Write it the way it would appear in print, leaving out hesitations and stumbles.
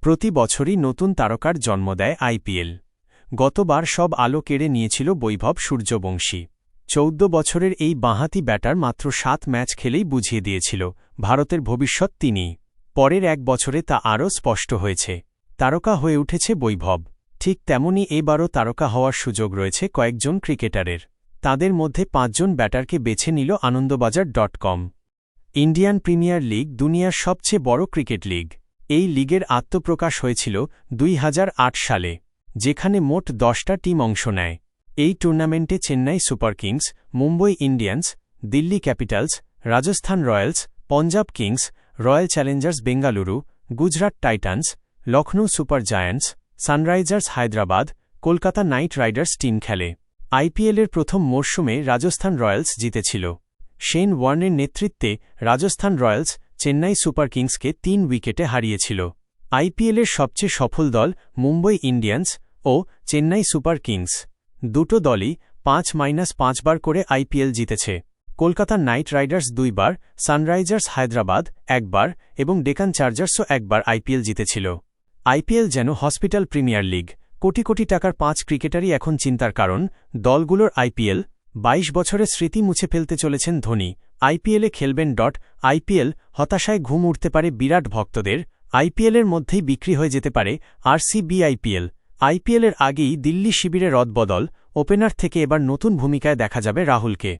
প্রতি বছরই নতুন তারকার জন্ম দেয় আইপিএল। গতবার সব আলো কেড়ে নিয়েছিল বৈভব সূর্যবংশী। ১৪ বছরের এই বাঁহাতি ব্যাটার মাত্র ৭ ম্যাচ খেলেই বুঝিয়ে দিয়েছিল ভারতের ভবিষ্যৎ তিনিই। পরের এক বছরে তা আরও স্পষ্ট হয়েছে। তারকা হয়ে উঠেছে বৈভব। ঠিক তেমনি এবারও তারকা হওয়ার সুযোগ রয়েছে কয়েকজন ক্রিকেটারের। তাদের মধ্যে ৫ জন ব্যাটারকে বেছে নিল আনন্দবাজার.com। ইন্ডিয়ান প্রিমিয়ার লিগ দুনিয়ার সবচেয়ে বড় ক্রিকেট লিগ। এই লিগের আত্মপ্রকাশ হয়েছিল ২০০৮ সালে, যেখানে মোট ১০টা টিম অংশ নেয়। এই টুর্নামেন্টে Chennai Super Kings, Mumbai Indians, Delhi Capitals, Rajasthan Royals, Punjab Kings, Royal Challengers Bengaluru, Gujarat Titans, Lucknow Super Giants, Sunrisers Hyderabad, Kolkata Knight Riders team খেলে। আইপিএলের প্রথম মরশুমে রাজস্থান রয়্যালস জিতেছিল। শেন ওয়ার্নের নেতৃত্বে রাজস্থান রয়্যালস চেন্নাই সুপার কিংসকে ৩ উইকেটে হারিয়েছিল। আইপিএলের সবচেয়ে সফল দল মুম্বই ইন্ডিয়ান্স ও চেন্নাই সুপার কিংস। দুটো দলই ৫-৫ বার করে আইপিএল জিতেছে। কলকাতা নাইট রাইডার্স ২ বার, সানরাইজার্স হায়দ্রাবাদ ১ বার এবং ডেকান চার্জার্সও ১ বার আইপিএল জিতেছিল। আইপিএল যেন hospital premier league. Crore crore টাকার ৫ ক্রিকেটারই এখন চিন্তার কারণ। দলগুলোর আইপিএল ২২ বছরের স্মৃতি মুছে ফেলতে চলেছেন ধোনি। আইপিএলে খেলবেন আইপিএল হতাশায় ঘুম উঠতে পারে বিরাট ভক্তদের। আইপিএলের মধ্যেই বিক্রি হয়ে যেতে পারে আরসিবি। আইপিএলের আগেই দিল্লি শিবিরে রদবদল। ওপেনার থেকে এবার নতুন ভূমিকায় দেখা যাবে রাহুলকে।